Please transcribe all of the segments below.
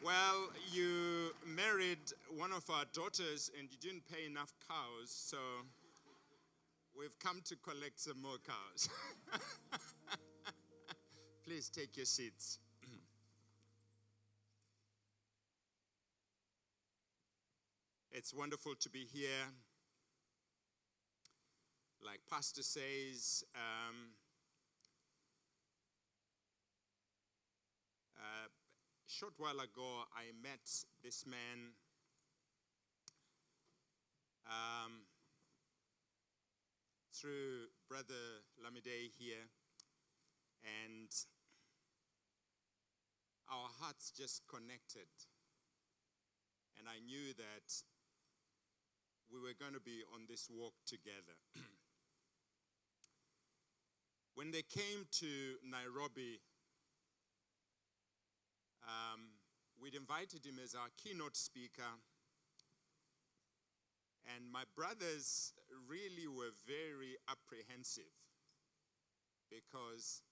Well, you married one of our daughters and you didn't pay enough cows, so we've come to collect some more cows. Please take your seats. It's wonderful to be here. Like Pastor says, a short while ago, I met this man through Brother Lamide here, and our hearts just connected. And I knew that we were going to be on this walk together. When they came to Nairobi, we'd invited him as our keynote speaker. And my brothers really were very apprehensive because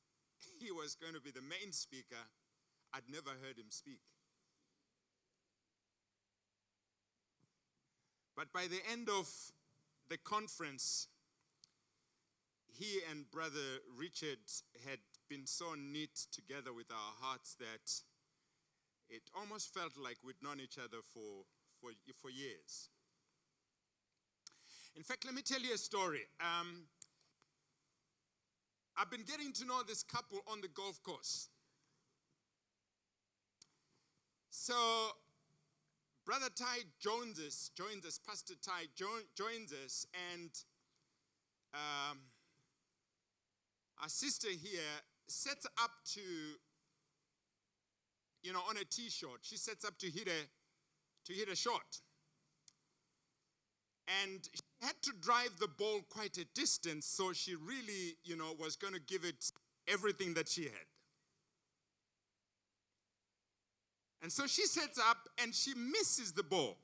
he was going to be the main speaker. I'd never heard him speak. But by the end of the conference, he and Brother Richard had been so knit together with our hearts that it almost felt like we'd known each other for years. In fact, let me tell you a story. I've been getting to know this couple on the golf course. So, Brother Ty joins us, Pastor Ty joins us, and our sister here sets up to, on a tee shot, she sets up to hit a shot. And she had to drive the ball quite a distance, so she really, was going to give it everything that she had. And so she sets up and she misses the ball.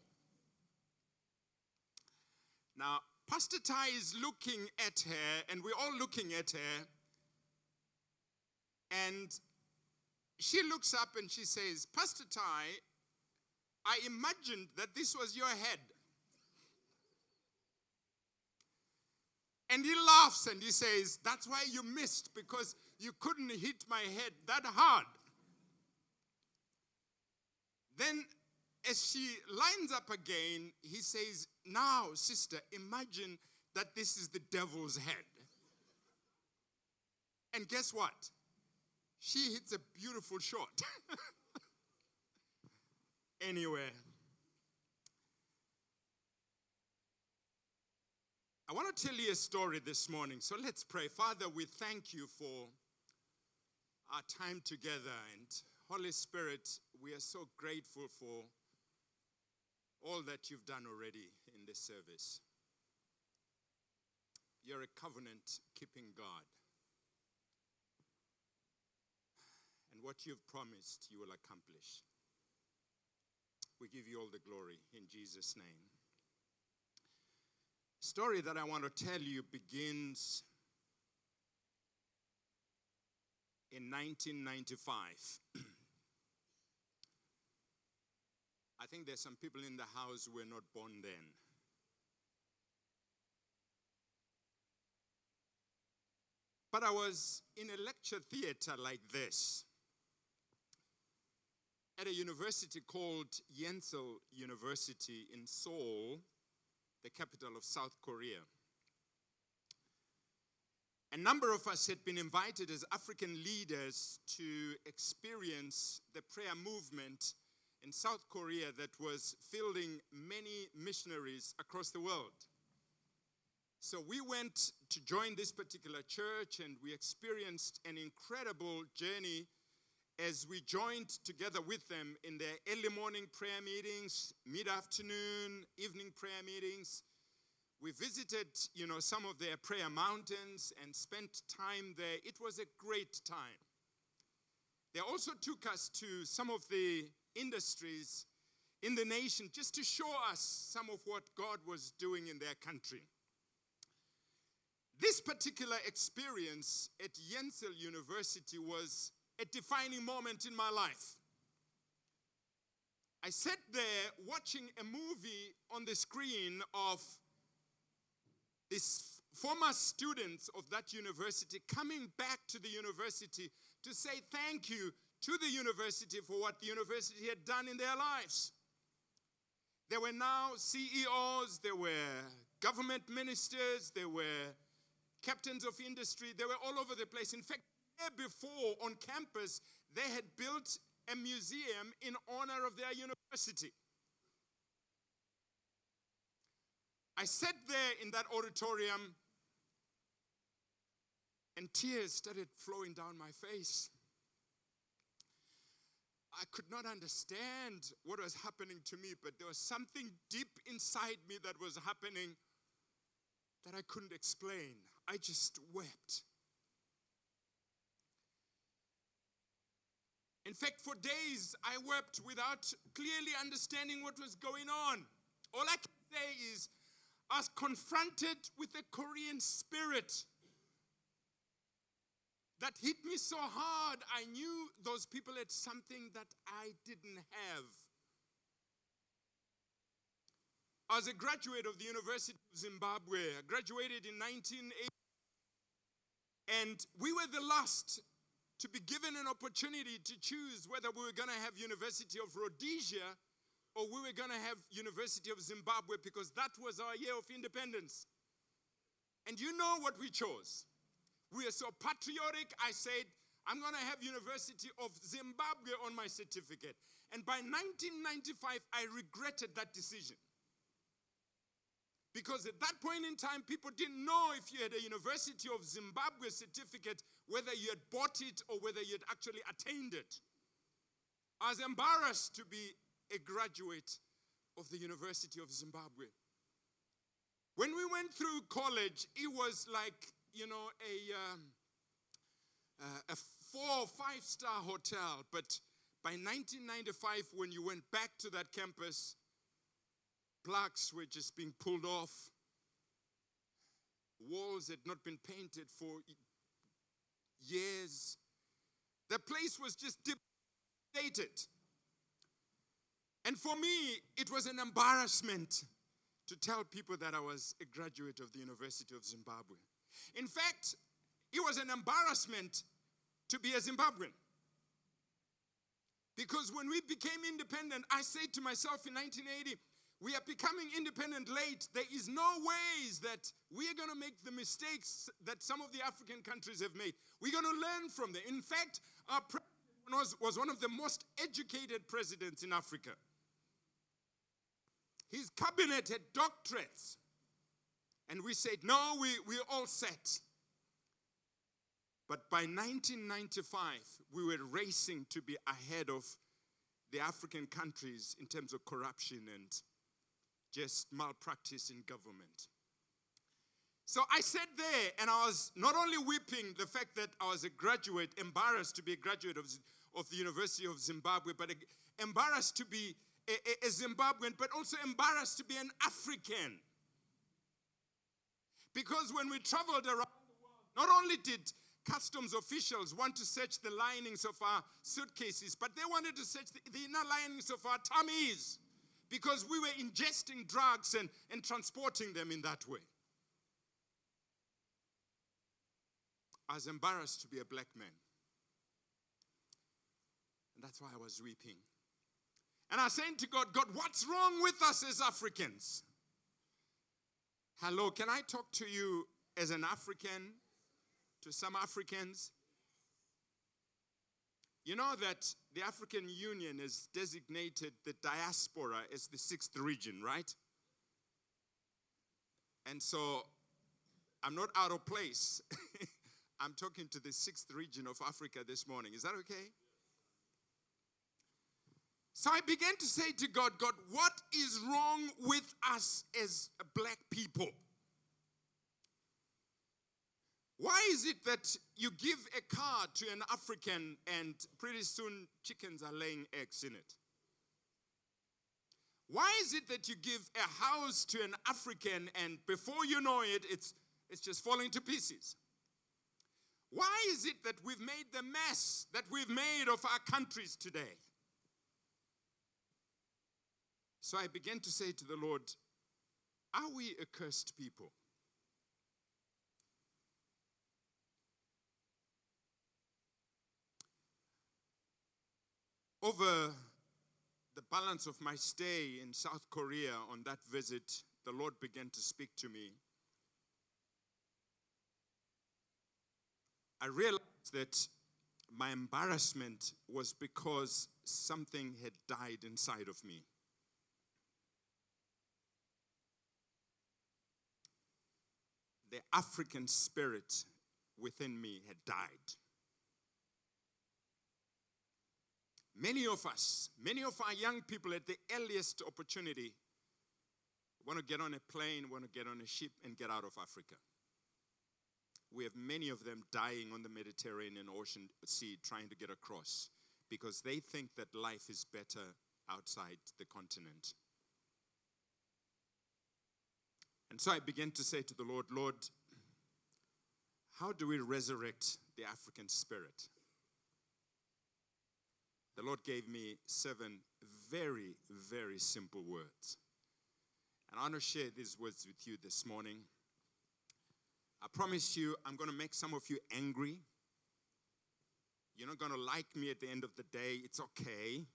Now, Pastor Ty is looking at her, and we're all looking at her. And she looks up and she says, "Pastor Ty, I imagined that this was your head." And he laughs and he says, "That's why you missed, because you couldn't hit my head that hard." Then, as she lines up again, he says, "Now, sister, imagine that this is the devil's head." And guess what? She hits a beautiful shot. Anyway, I want to tell you a story this morning. So let's pray. Father, we thank you for our time together. And Holy Spirit, we are so grateful for all that you've done already in this service. You're a covenant-keeping God. And what you've promised, you will accomplish. We give you all the glory in Jesus' name. The story that I want to tell you begins in 1995. I think there's some people in the house who were not born then. But I was in a lecture theater like this at a university called Yonsei University in Seoul, the capital of South Korea. A number of us had been invited as African leaders to experience the prayer movement in South Korea that was fielding many missionaries across the world. So we went to join this particular church, and we experienced an incredible journey as we joined together with them in their early morning prayer meetings, mid-afternoon, evening prayer meetings. We visited, some of their prayer mountains and spent time there. It was a great time. They also took us to some of the industries in the nation just to show us some of what God was doing in their country. This particular experience at Yonsei University was a defining moment in my life. I sat there watching a movie on the screen of these former students of that university coming back to the university to say thank you to the university for what the university had done in their lives. There were now CEOs, there were government ministers, there were captains of industry, they were all over the place. In fact, there before on campus, they had built a museum in honor of their university. I sat there in that auditorium and tears started flowing down my face. I could not understand what was happening to me, but there was something deep inside me that was happening that I couldn't explain. I just wept. In fact, for days, I wept without clearly understanding what was going on. All I can say is, I was confronted with a Korean spirit that hit me so hard. I knew those people had something that I didn't have. I was a graduate of the University of Zimbabwe. I graduated in 1980. And we were the last to be given an opportunity to choose whether we were going to have University of Rhodesia or we were going to have University of Zimbabwe, because that was our year of independence. And you know what we chose. We are so patriotic, I said, I'm going to have University of Zimbabwe on my certificate. And by 1995, I regretted that decision. Because at that point in time, people didn't know if you had a University of Zimbabwe certificate, whether you had bought it or whether you had actually attained it. I was embarrassed to be a graduate of the University of Zimbabwe. When we went through college, it was like, you know, a 4- or 5-star hotel. But by 1995, when you went back to that campus, plaques were just being pulled off. Walls had not been painted for years. The place was just devastated. And for me, it was an embarrassment to tell people that I was a graduate of the University of Zimbabwe. In fact, it was an embarrassment to be a Zimbabwean. Because when we became independent, I said to myself in 1980, we are becoming independent late. There is no ways that we are going to make the mistakes that some of the African countries have made. We're going to learn from them. In fact, our president was one of the most educated presidents in Africa. His cabinet had doctorates. And we said, no, we're all set. But by 1995, we were racing to be ahead of the African countries in terms of corruption and just malpractice in government. So I sat there and I was not only weeping the fact that I was a graduate, embarrassed to be a graduate of the University of Zimbabwe, but embarrassed to be a Zimbabwean, but also embarrassed to be an African. Because when we traveled around the world, not only did customs officials want to search the linings of our suitcases, but they wanted to search the inner linings of our tummies, because we were ingesting drugs and transporting them in that way. I was embarrassed to be a black man. And that's why I was weeping. And I was saying to God, God, what's wrong with us as Africans? Hello, can I talk to you as an African, to some Africans? You know that the African Union has designated the diaspora as the 6th region, right? And so I'm not out of place. I'm talking to the 6th region of Africa this morning. Is that okay? So I began to say to God, God, what is wrong with us as black people? Why is it that you give a car to an African and pretty soon chickens are laying eggs in it? Why is it that you give a house to an African and before you know it, it's just falling to pieces? Why is it that we've made the mess that we've made of our countries today? So I began to say to the Lord, are we a cursed people? Over the balance of my stay in South Korea on that visit, the Lord began to speak to me. I realized that my embarrassment was because something had died inside of me. The African spirit within me had died. Many of us, many of our young people at the earliest opportunity want to get on a plane, want to get on a ship and get out of Africa. We have many of them dying on the Mediterranean Ocean Sea trying to get across because they think that life is better outside the continent. And so I began to say to the Lord, Lord, how do we resurrect the African spirit? The Lord gave me 7 very, very simple words. And I want to share these words with you this morning. I promise you, I'm going to make some of you angry. You're not going to like me at the end of the day. It's okay.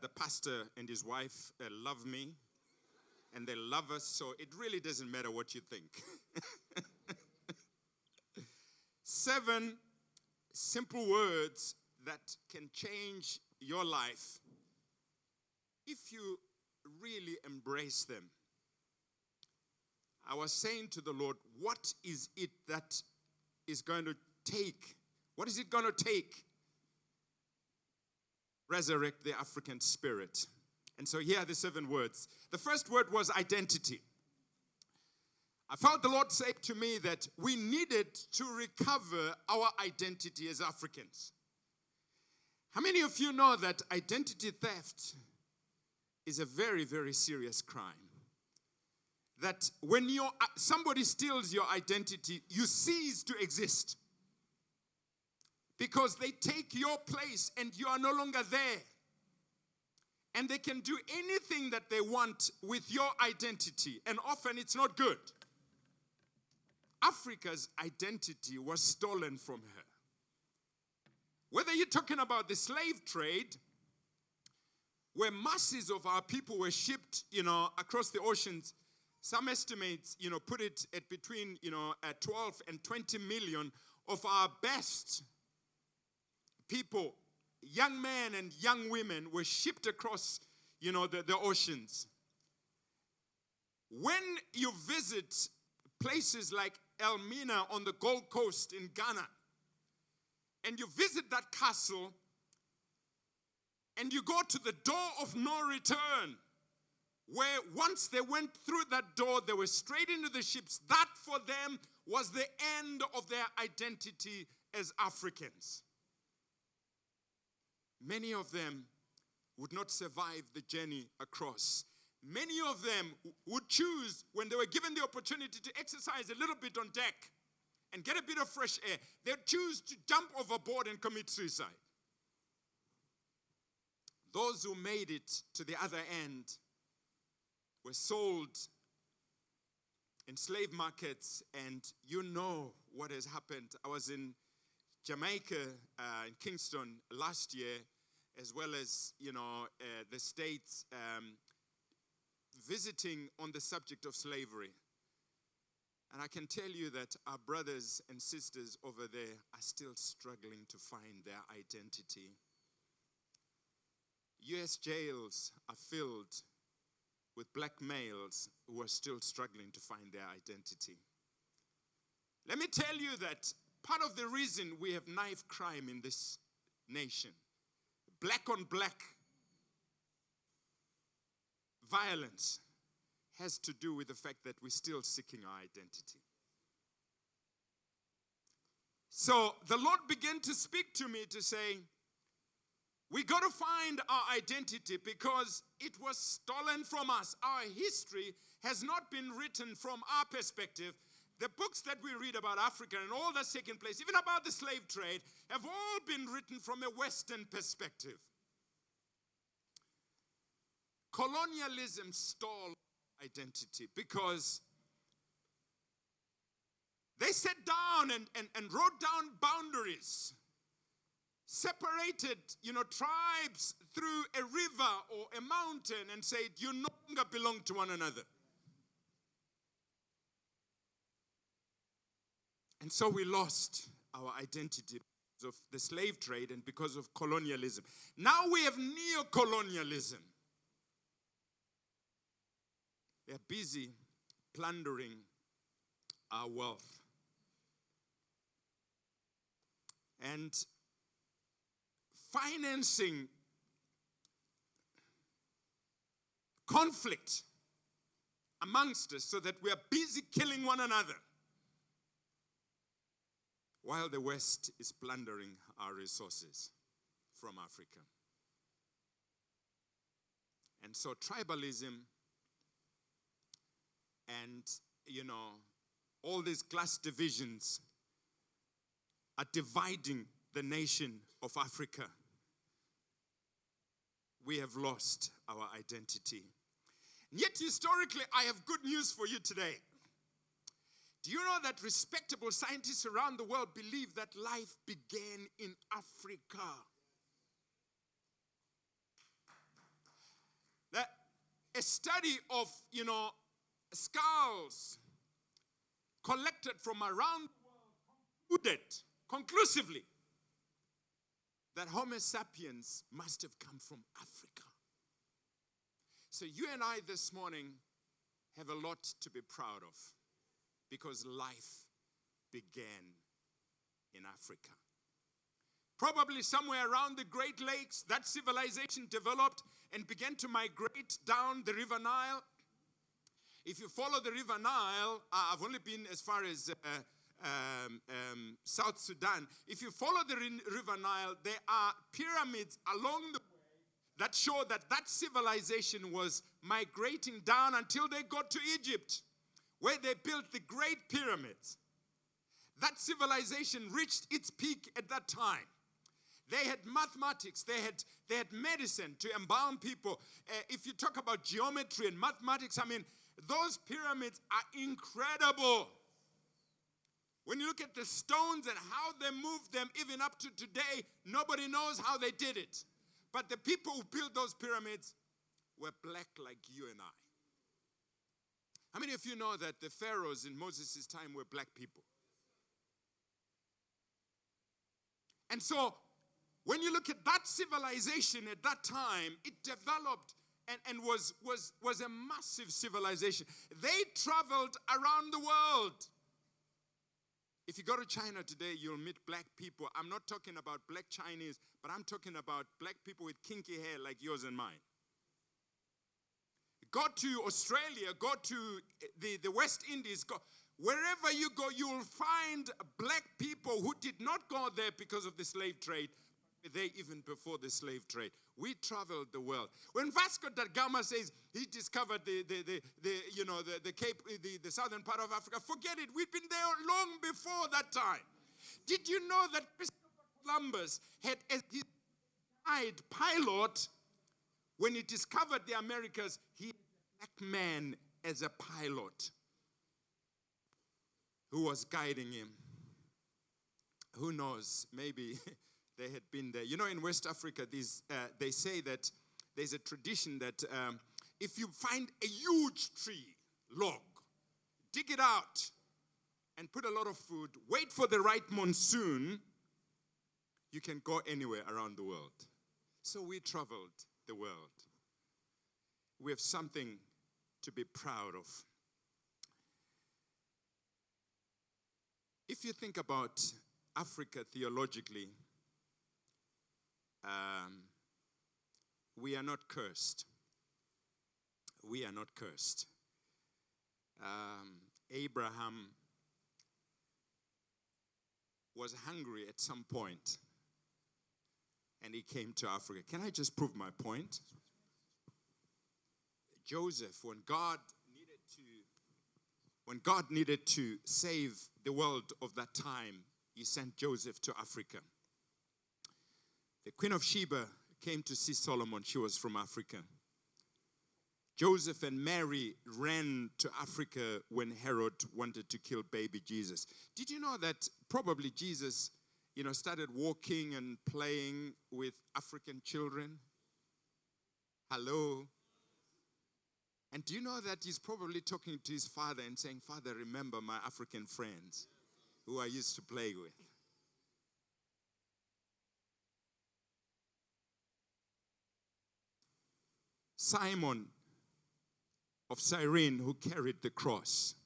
The pastor and his wife love me. And they love us, so it really doesn't matter what you think. 7 simple words that can change your life if you really embrace them. I was saying to the Lord, what is it that is going to take? What is it going to take? Resurrect the African spirit. And so here are the 7 words. The first word was identity. I felt the Lord say to me that we needed to recover our identity as Africans. How many of you know that identity theft is a very, very serious crime? That when somebody steals your identity, you cease to exist. Because they take your place and you are no longer there. And they can do anything that they want with your identity. And often it's not good. Africa's identity was stolen from her. Whether you're talking about the slave trade, where masses of our people were shipped, across the oceans, some estimates, put it at between, 12 and 20 million of our best people, young men and young women, were shipped across, the oceans. When you visit places like Elmina on the Gold Coast in Ghana, and you visit that castle, and you go to the door of no return, where once they went through that door, they were straight into the ships. That for them was the end of their identity as Africans. Many of them would not survive the journey across. Many of them would choose, when they were given the opportunity to exercise a little bit on deck and get a bit of fresh air, they'd choose to jump overboard and commit suicide. Those who made it to the other end were sold in slave markets, and you know what has happened. I was in Jamaica, in Kingston last year, as well as, the States, visiting on the subject of slavery. And I can tell you that our brothers and sisters over there are still struggling to find their identity. U.S. jails are filled with black males who are still struggling to find their identity. Let me tell you that part of the reason we have knife crime in this nation, black on black violence, has to do with the fact that we're still seeking our identity. So the Lord began to speak to me to say, we got to find our identity because it was stolen from us. Our history has not been written from our perspective. The books that we read about Africa and all that's taken place, even about the slave trade, have all been written from a Western perspective. colonialism stole identity because they sat down and wrote down boundaries, separated, tribes through a river or a mountain and said, you no longer belong to one another. And so we lost our identity because of the slave trade and because of colonialism. Now we have neo-colonialism. They're busy plundering our wealth. And financing conflict amongst us so that we are busy killing one another while the West is plundering our resources from Africa. And so tribalism and, all these class divisions are dividing the nation of Africa. We have lost our identity. And yet, historically, I have good news for you today. Do you know that respectable scientists around the world believe that life began in Africa? That a study of, skulls collected from around the world conclusively that Homo sapiens must have come from Africa. So you and I this morning have a lot to be proud of because life began in Africa. Probably somewhere around the Great Lakes, that civilization developed and began to migrate down the River Nile. If you follow the River Nile, I've only been as far as South Sudan. If you follow the River Nile, there are pyramids along the way that show that civilization was migrating down until they got to Egypt, where they built the Great Pyramids. That civilization reached its peak at that time. They had mathematics, they had medicine to embalm people. If you talk about geometry and mathematics, those pyramids are incredible. When you look at the stones and how they moved them, even up to today, nobody knows how they did it. But the people who built those pyramids were black like you and I. How many of you know that the pharaohs in Moses' time were black people? And so, when you look at that civilization at that time, it developed and was a massive civilization. They traveled around the world. If you go to China today, you'll meet black people. I'm not talking about black Chinese, but I'm talking about black people with kinky hair like yours and mine. Go to Australia, go to the West Indies, wherever you go, you will find black people who did not go there because of the slave trade. They even before the slave trade. We traveled the world. When Vasco da Gama says he discovered the Cape, the southern part of Africa, forget it. We'd been there long before that time. Did you know that Christopher Columbus had as his guide pilot when he discovered the Americas? He had a black man as a pilot who was guiding him. Who knows? Maybe. They had been there. In West Africa, they say that there's a tradition that if you find a huge tree, log, dig it out and put a lot of food, wait for the right monsoon, you can go anywhere around the world. So we traveled the world. We have something to be proud of. If you think about Africa theologically, we are not cursed. We are not cursed. Abraham was hungry at some point, and he came to Africa. Can I just prove my point? Joseph, when God needed to save the world of that time, he sent Joseph to Africa. The Queen of Sheba came to see Solomon. She was from Africa. Joseph and Mary ran to Africa when Herod wanted to kill baby Jesus. Did you know that probably Jesus, started walking and playing with African children? Hello? And do you know that he's probably talking to his father and saying, Father, remember my African friends who I used to play with. Simon of Cyrene, who carried the cross.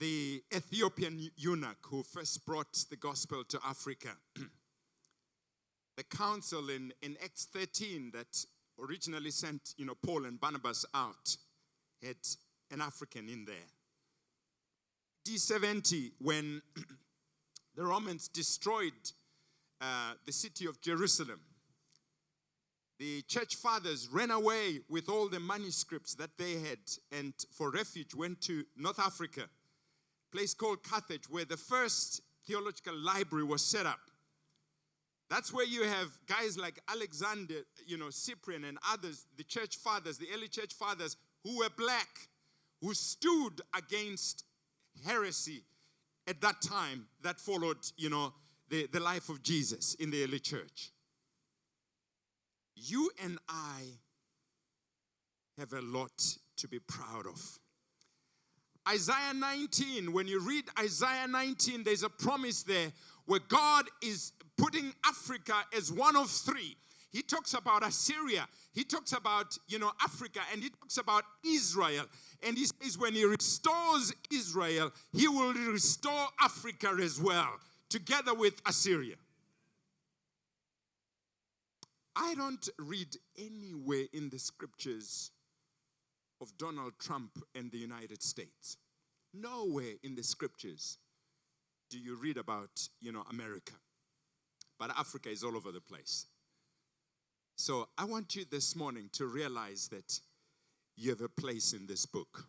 The Ethiopian eunuch who first brought the gospel to Africa. The council in Acts 13 that originally sent, Paul and Barnabas out had an African in there. AD 70, when the Romans destroyed the city of Jerusalem, the church fathers ran away with all the manuscripts that they had and for refuge went to North Africa, a place called Carthage, where the first theological library was set up. That's where you have guys like Alexander, Cyprian and others, the church fathers, the early church fathers, who were black, who stood against heresy at that time that followed, the life of Jesus in the early church. You and I have a lot to be proud of. Isaiah 19, when you read Isaiah 19, there's a promise there where God is putting Africa as one of three. He talks about Assyria, he talks about, Africa, and he talks about Israel. And he says when he restores Israel, he will restore Africa as well, together with Assyria. I don't read anywhere in the scriptures of Donald Trump and the United States. Nowhere in the scriptures do you read about, America. But Africa is all over the place. So I want you this morning to realize that you have a place in this book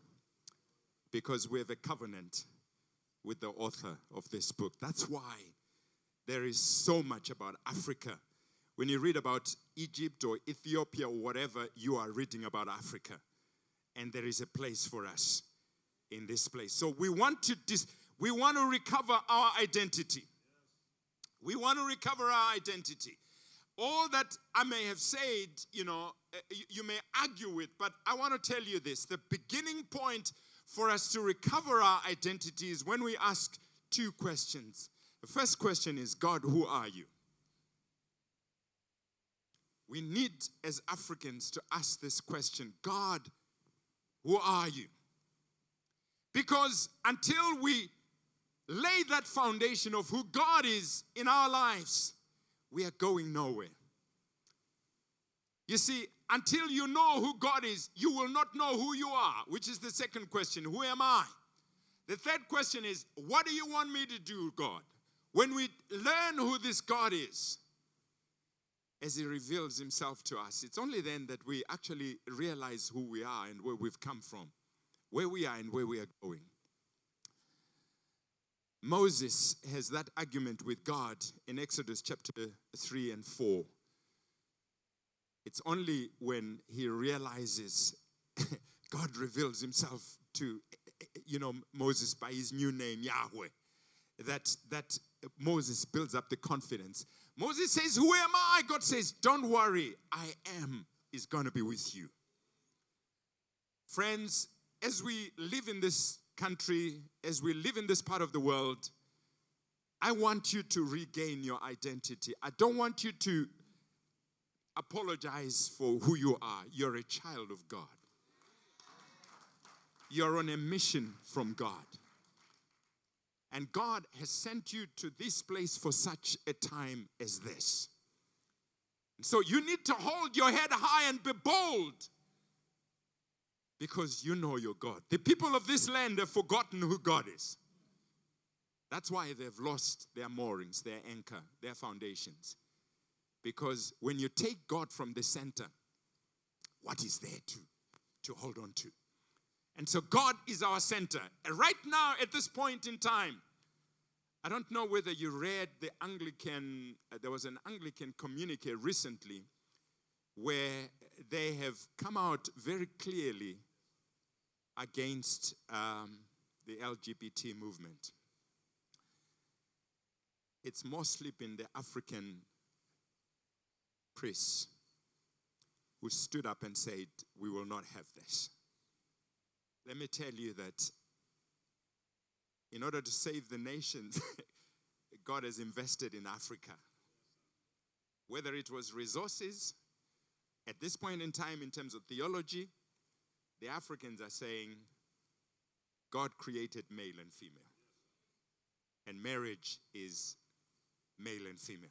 because we have a covenant with the author of this book. That's why there is so much about Africa. When you read about Egypt or Ethiopia or whatever, you are reading about Africa. And there is a place for us in this place. So we want to recover our identity. We want to recover our identity. All that I may have said, you may argue with, but I want to tell you this. The beginning point for us to recover our identity is when we ask two questions. The first question is, God, who are you? We need, as Africans, to ask this question, God, who are you? Because until we lay that foundation of who God is in our lives, we are going nowhere. You see, until you know who God is, you will not know who you are, which is the second question. Who am I? The third question is, what do you want me to do, God? When we learn who this God is, as he reveals himself to us, it's only then that we actually realize who we are and where we've come from, where we are and where we are going. Moses has that argument with God in Exodus chapter 3 and 4. It's only when he realizes God reveals himself to, Moses by his new name, Yahweh, that Moses builds up the confidence. Moses says, who am I? God says, don't worry, I am is going to be with you. Friends, as we live in this country, as we live in this part of the world, I want you to regain your identity. I don't want you to apologize for who you are. You're a child of God. You're on a mission from God. And God has sent you to this place for such a time as this. So you need to hold your head high and be bold because you know your God. The people of this land have forgotten who God is. That's why they've lost their moorings, their anchor, their foundations. Because when you take God from the center, what is there to hold on to? And so God is our center. And right now, at this point in time, I don't know whether you read the Anglican, there was an Anglican communique recently where they have come out very clearly against the LGBT movement. It's mostly been the African priests who stood up and said, we will not have this. Let me tell you that in order to save the nations, God has invested in Africa. Whether it was resources, at this point in time in terms of theology, the Africans are saying God created male and female. And marriage is male and female.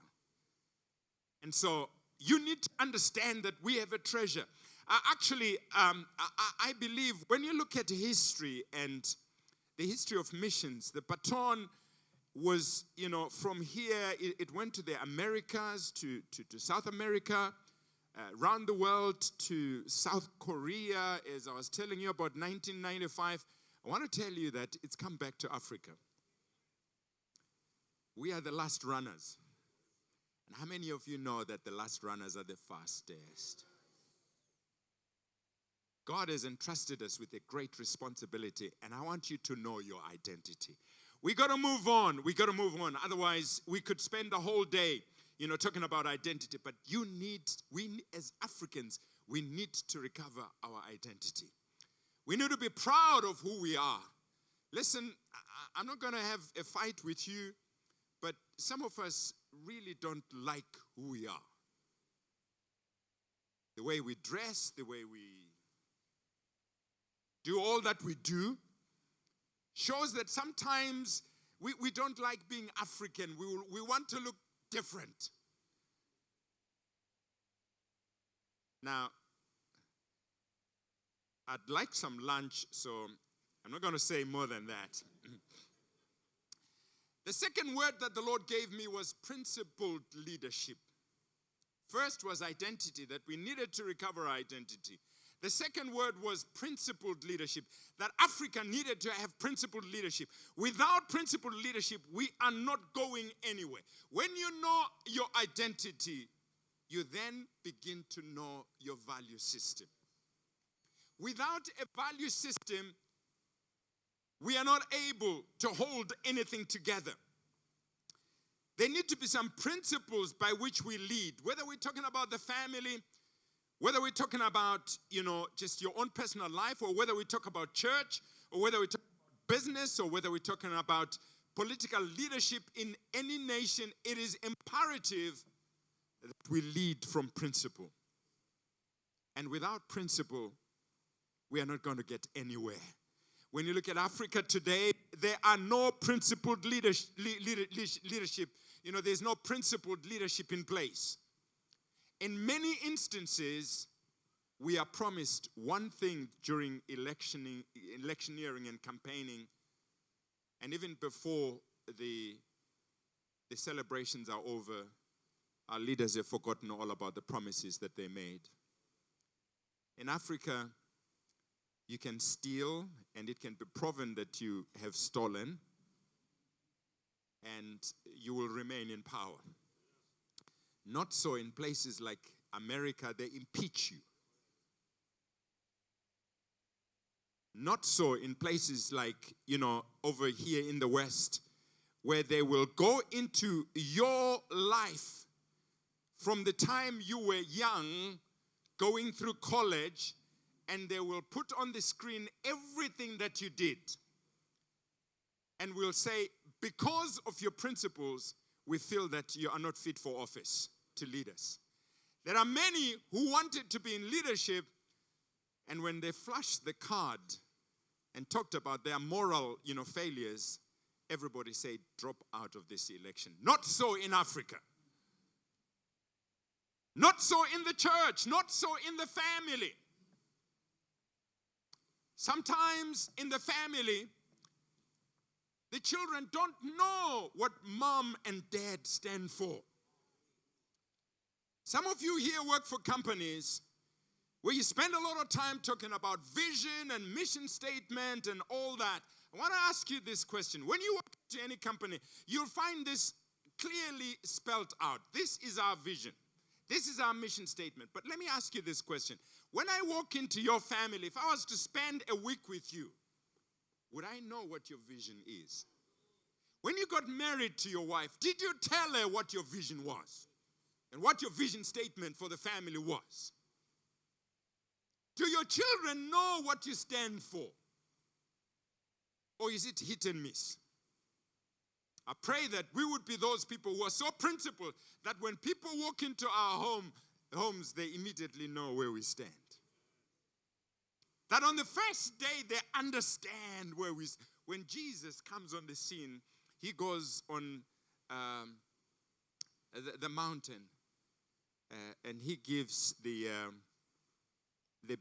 And so you need to understand that we have a treasure. I believe when you look at history and the history of missions, the baton was, from here, it went to the Americas, to South America, around the world, to South Korea, as I was telling you about 1995. I want to tell you that it's come back to Africa. We are the last runners. And how many of you know that the last runners are the fastest? God has entrusted us with a great responsibility, and I want you to know your identity. We got to move on. We got to move on. Otherwise, we could spend the whole day, talking about identity. But we as Africans, we need to recover our identity. We need to be proud of who we are. Listen, I'm not going to have a fight with you, but some of us really don't like who we are. The way we dress, the way we do all that we do, shows that sometimes we don't like being African. We want to look different. Now, I'd like some lunch, so I'm not going to say more than that. The second word that the Lord gave me was principled leadership. First was identity, that we needed to recover our identity. The second word was principled leadership, that Africa needed to have principled leadership. Without principled leadership, we are not going anywhere. When you know your identity, you then begin to know your value system. Without a value system, we are not able to hold anything together. There need to be some principles by which we lead, whether we're talking about the family, whether we're talking about, just your own personal life, or whether we talk about church, or whether we talk about business, or whether we're talking about political leadership in any nation, it is imperative that we lead from principle. And without principle, we are not going to get anywhere. When you look at Africa today, there are no principled leadership. There's no principled leadership in place. In many instances, we are promised one thing during electioneering and campaigning, and even before the celebrations are over, our leaders have forgotten all about the promises that they made. In Africa, you can steal, and it can be proven that you have stolen, and you will remain in power. Not so in places like America, they impeach you. Not so in places like, over here in the West, where they will go into your life from the time you were young, going through college, and they will put on the screen everything that you did. And will say, because of your principles, we feel that you are not fit for office to lead us. There are many who wanted to be in leadership, and when they flashed the card and talked about their moral, failures, everybody said, drop out of this election. Not so in Africa. Not so in the church. Not so in the family. Sometimes in the family, the children don't know what mom and dad stand for. Some of you here work for companies where you spend a lot of time talking about vision and mission statement and all that. I want to ask you this question. When you work to any company, you'll find this clearly spelled out. This is our vision. This is our mission statement. But let me ask you this question. When I walk into your family, if I was to spend a week with you, would I know what your vision is? When you got married to your wife, did you tell her what your vision was? And what your vision statement for the family was? Do your children know what you stand for? Or is it hit and miss? I pray that we would be those people who are so principled that when people walk into our homes, they immediately know where we stand. That on the first day, they understand where we stand. When Jesus comes on the scene, he goes on the mountain and he gives the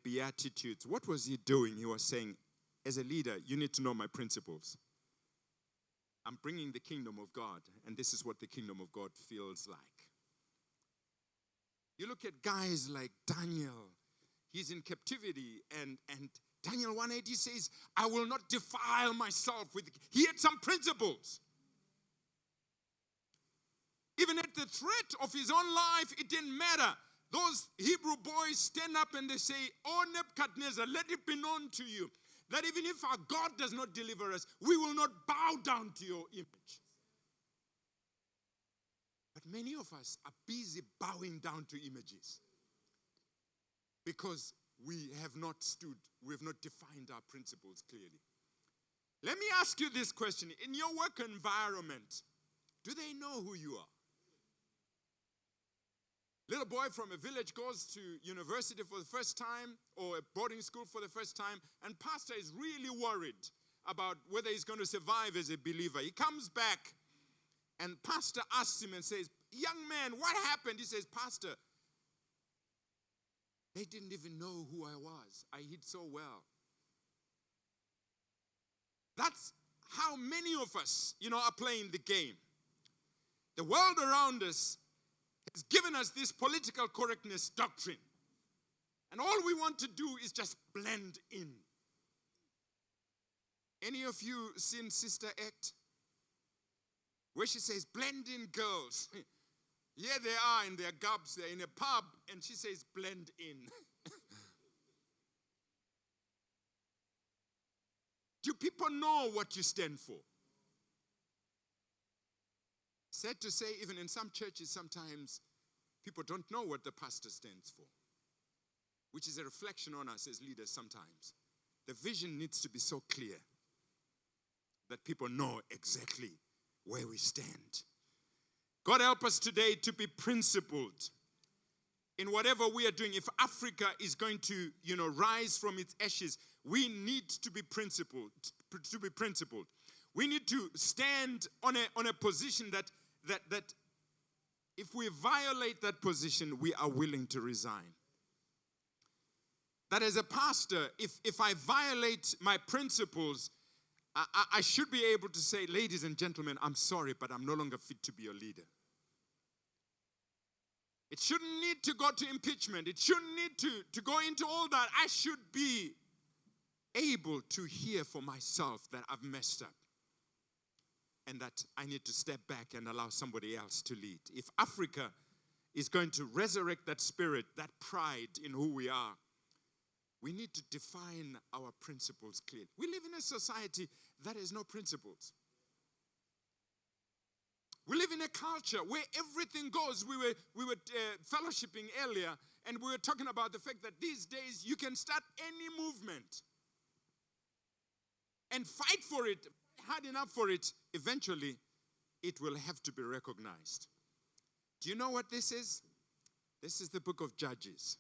Beatitudes. What was he doing? He was saying, as a leader, you need to know my principles. I'm bringing the kingdom of God, and this is what the kingdom of God feels like. You look at guys like Daniel. He's in captivity, and Daniel 1:8 says, I will not defile myself with... He had some principles. Even at the threat of his own life, it didn't matter. Those Hebrew boys stand up and they say, "O Nebuchadnezzar, let it be known to you that even if our God does not deliver us, we will not bow down to your image." But many of us are busy bowing down to images because we have not defined our principles clearly. Let me ask you this question. In your work environment, do they know who you are? Little boy from a village goes to university for the first time or a boarding school for the first time, and pastor is really worried about whether he's going to survive as a believer. He comes back and pastor asks him and says, "Young man, what happened?" He says, "Pastor, they didn't even know who I was. I hid so well." That's how many of us, are playing the game. The world around us has given us this political correctness doctrine. And all we want to do is just blend in. Any of you seen Sister Act? Where she says, "Blend in, girls." Here they are in their gobs, they're in a pub, and she says, "Blend in." Do people know what you stand for? Sad to say, even in some churches, sometimes people don't know what the pastor stands for, which is a reflection on us as leaders sometimes. The vision needs to be so clear that people know exactly where we stand. God help us today to be principled in whatever we are doing. If Africa is going to, rise from its ashes, we need to be principled. We need to stand on a position that if we violate that position, we are willing to resign. That as a pastor, if I violate my principles, I should be able to say, "Ladies and gentlemen, I'm sorry, but I'm no longer fit to be your leader." It shouldn't need to go to impeachment. It shouldn't need to go into all that. I should be able to hear for myself that I've messed up and that I need to step back and allow somebody else to lead. If Africa is going to resurrect that spirit, that pride in who we are, we need to define our principles clearly. We live in a society that has no principles. We live in a culture where everything goes. We were fellowshipping earlier, and we were talking about the fact that these days you can start any movement and fight for it, hard enough for it. Eventually, it will have to be recognized. Do you know what this is? This is the book of Judges,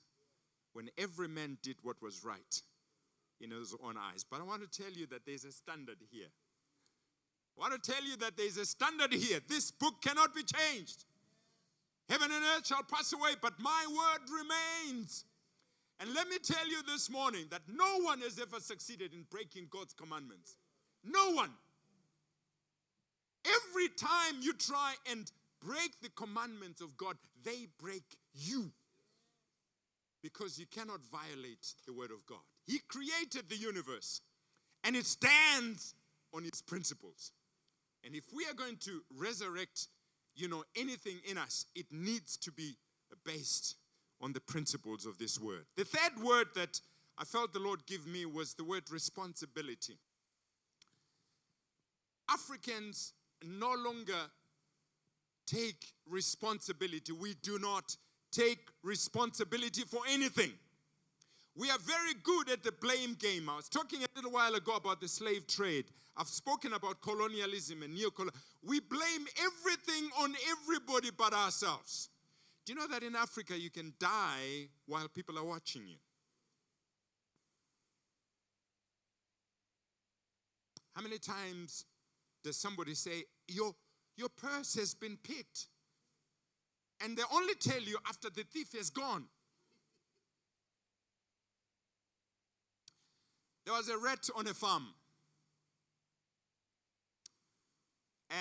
when every man did what was right in his own eyes. But I want to tell you that there's a standard here. I want to tell you that there's a standard here. This book cannot be changed. Heaven and earth shall pass away, but my word remains. And let me tell you this morning that no one has ever succeeded in breaking God's commandments. No one. Every time you try and break the commandments of God, they break you. Because you cannot violate the word of God. He created the universe, and it stands on its principles. And if we are going to resurrect, anything in us, it needs to be based on the principles of this word. The third word that I felt the Lord give me was the word responsibility. Africans no longer take responsibility. We do not take responsibility for anything. We are very good at the blame game. I was talking a little while ago about the slave trade. I've spoken about colonialism and neocolonialism. We blame everything on everybody but ourselves. Do you know that in Africa you can die while people are watching you? How many times does somebody say, your purse has been picked? And they only tell you after the thief has gone. There was a rat on a farm.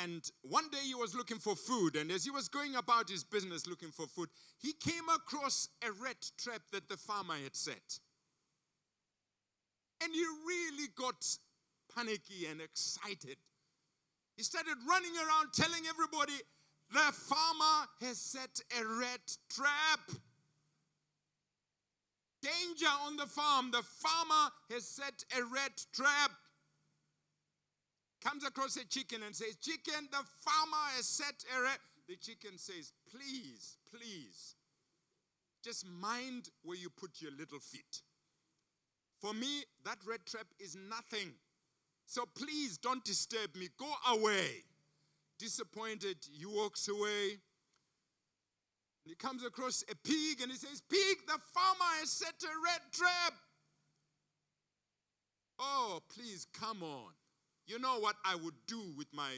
And one day he was looking for food. And as he was going about his business looking for food, he came across a rat trap that the farmer had set. And he really got panicky and excited. He started running around telling everybody, the farmer has set a rat trap. Danger on the farm. The farmer has set a rat trap. Comes across a chicken and says, chicken, the farmer has set a rat. The chicken says, please, please, just mind where you put your little feet. For me, that rat trap is nothing. So please don't disturb me. Go away. Disappointed, he walks away. He comes across a pig and he says, pig, the farmer has set a rat trap. Oh, please, come on. You know what I would do with my,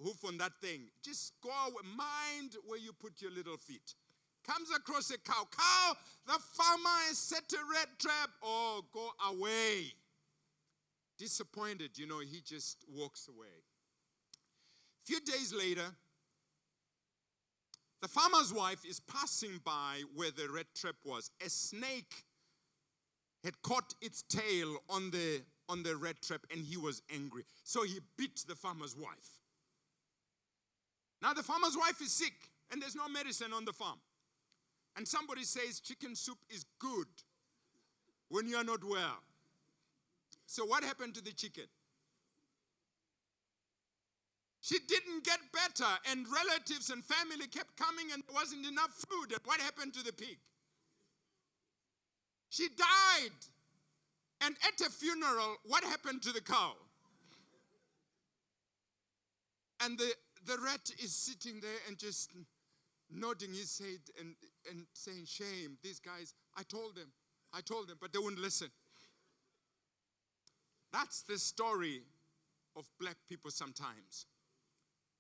hoof on that thing. Just go away. Mind where you put your little feet. Comes across a cow. Cow, the farmer has set a rat trap. Oh, go away. Disappointed, he just walks away. A few days later, the farmer's wife is passing by where the rat trap was. A snake had caught its tail on the rat trap and he was angry. So he bit the farmer's wife. Now the farmer's wife is sick and there's no medicine on the farm. And somebody says chicken soup is good when you are not well. So what happened to the chicken? She didn't get better, and relatives and family kept coming, and there wasn't enough food. And what happened to the pig? She died. And at a funeral, what happened to the cow? And the rat is sitting there and just nodding his head and saying, shame, these guys, I told them, but they wouldn't listen. That's the story of black people sometimes.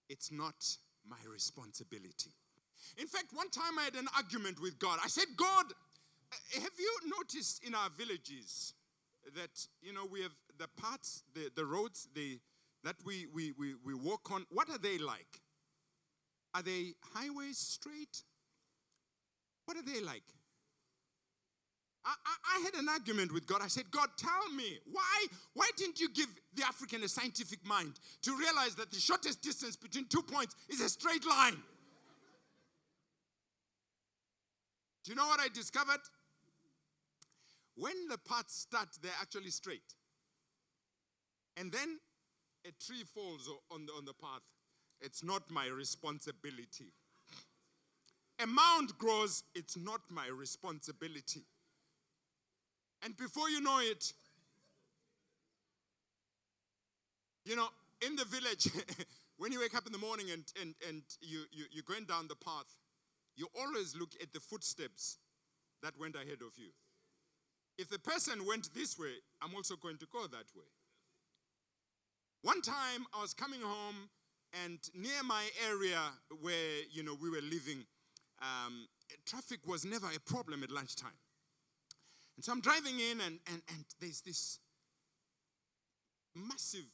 It's not my responsibility. In fact, one time I had an argument with God. I said, God, have you noticed in our villages that, we have the paths, the roads that we walk on, what are they like? Are they highways straight? What are they like? I had an argument with God. I said, God, tell me, why didn't you give the African a scientific mind to realize that the shortest distance between 2 points is a straight line? Do you know what I discovered? When the paths start, they're actually straight. And then a tree falls on the path. It's not my responsibility. A mound grows, it's not my responsibility. And before you know it, in the village, when you wake up in the morning and you're going down the path, you always look at the footsteps that went ahead of you. If the person went this way, I'm also going to go that way. One time I was coming home, and near my area where we were living, traffic was never a problem at lunchtime. And so I'm driving in, and there's this massive,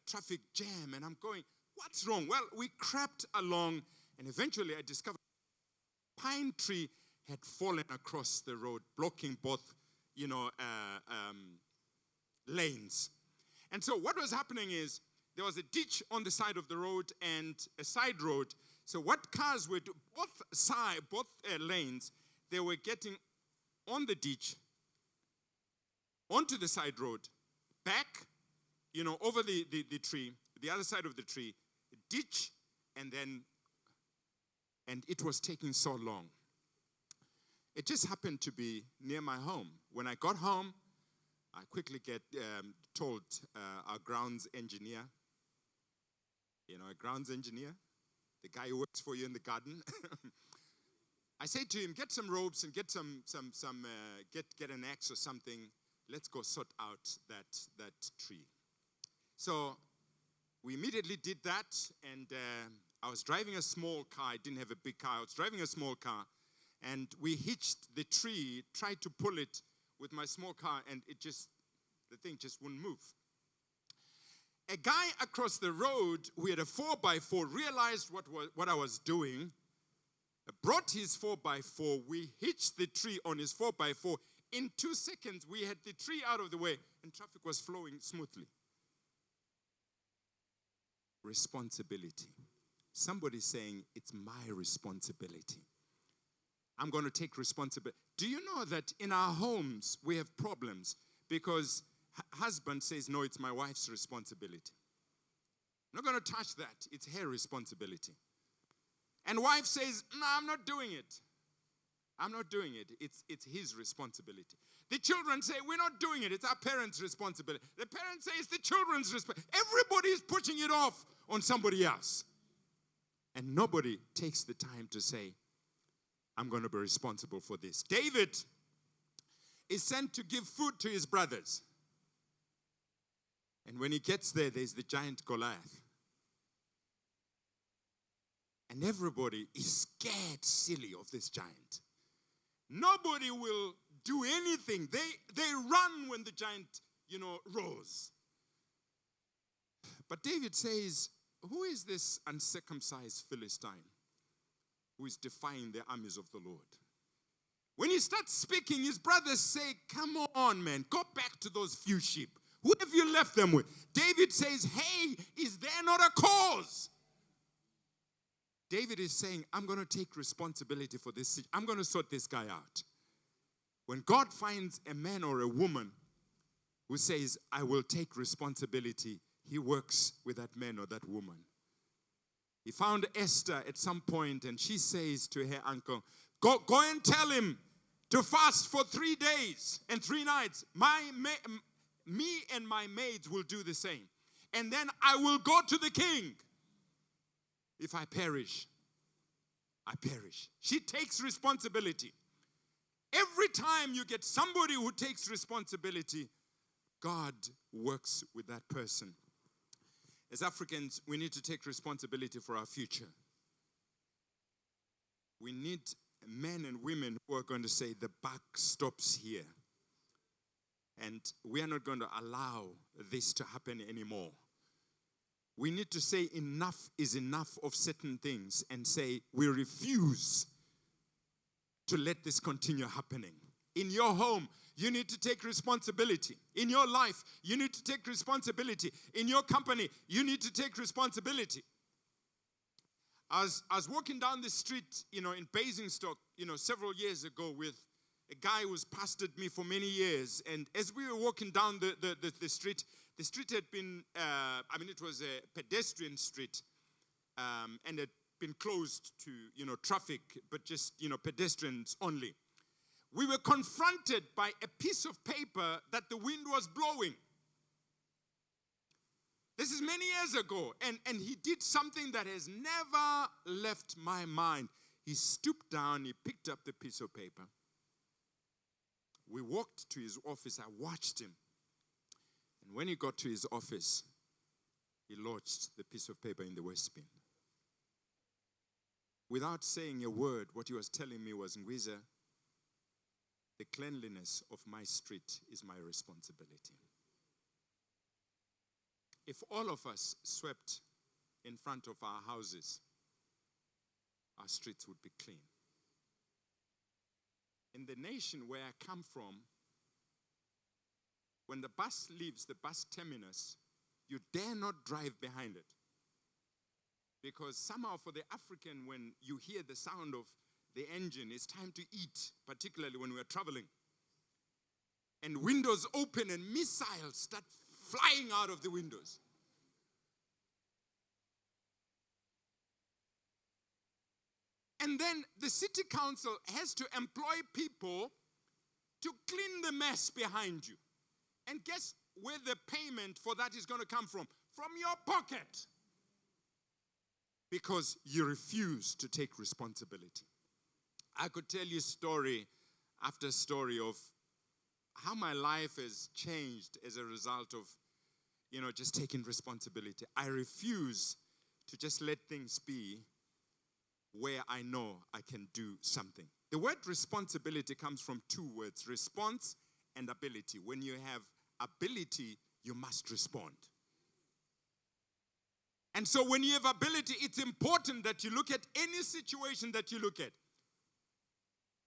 traffic jam, and I'm going, what's wrong? Well, we crept along, and eventually I discovered a pine tree had fallen across the road, blocking both, lanes. And so what was happening is there was a ditch on the side of the road and a side road. So what cars were doing, both lanes, they were getting on the ditch, onto the side road, back, over the tree, the other side of the tree, ditch, and it was taking so long. It just happened to be near my home. When I got home, I quickly told our grounds engineer, a grounds engineer, the guy who works for you in the garden. I said to him, get some ropes and get get an axe or something. Let's go sort out that tree. So we immediately did that, and I was driving a small car. I didn't have a big car. I was driving a small car, and we hitched the tree, tried to pull it with my small car, and the thing just wouldn't move. A guy across the road who had a 4x4 realized what I was doing, brought his 4x4. We hitched the tree on his 4x4. In 2 seconds, we had the tree out of the way, and traffic was flowing smoothly. Responsibility. Somebody's saying, it's my responsibility. I'm going to take responsibility. Do you know that in our homes, we have problems because husband says, no, it's my wife's responsibility. I'm not going to touch that. It's her responsibility. And wife says, no, I'm not doing it. I'm not doing it. It's his responsibility. The children say, we're not doing it. It's our parents' responsibility. The parents say it's the children's responsibility. Everybody is pushing it off on somebody else. And nobody takes the time to say, I'm going to be responsible for this. David is sent to give food to his brothers. And when he gets there, there's the giant Goliath. And everybody is scared silly of this giant. Nobody will do anything. They run when the giant, roars. But David says, who is this uncircumcised Philistine who is defying the armies of the Lord? When he starts speaking, his brothers say, come on, man, go back to those few sheep. Who have you left them with? David says, hey, is there not a cause? David is saying, I'm going to take responsibility for this. I'm going to sort this guy out. When God finds a man or a woman who says, I will take responsibility, he works with that man or that woman. He found Esther at some point, and she says to her uncle, go and tell him to fast for 3 days and 3 nights. Me and my maids will do the same. And then I will go to the king. If I perish, I perish. She takes responsibility. Every time you get somebody who takes responsibility, God works with that person. As Africans, we need to take responsibility for our future. We need men and women who are going to say the buck stops here. And we are not going to allow this to happen anymore. We need to say enough is enough of certain things and say we refuse to let this continue happening. In your home, you need to take responsibility. In your life, you need to take responsibility. In your company, you need to take responsibility. I was walking down the street, in Basingstoke, several years ago with a guy who's pastored me for many years. And as we were walking down the street had been, it was a pedestrian street and had been closed to, traffic, but just, pedestrians only. We were confronted by a piece of paper that the wind was blowing. This is many years ago, and he did something that has never left my mind. He stooped down, he picked up the piece of paper. We walked to his office, I watched him. And when he got to his office, he lodged the piece of paper in the waste bin. Without saying a word, what he was telling me was, Ngwiza, the cleanliness of my street is my responsibility. If all of us swept in front of our houses, our streets would be clean. In the nation where I come from, when the bus leaves the bus terminus, you dare not drive behind it. Because somehow for the African, when you hear the sound of the engine, it's time to eat, particularly when we're traveling. And windows open and missiles start flying out of the windows. And then the city council has to employ people to clean the mess behind you. And guess where the payment for that is going to come from? From your pocket. Because you refuse to take responsibility. I could tell you story after story of how my life has changed as a result of, just taking responsibility. I refuse to just let things be where I know I can do something. The word responsibility comes from two words, response and ability. When you have ability, you must respond. And so when you have ability, it's important that you look at any situation that you look at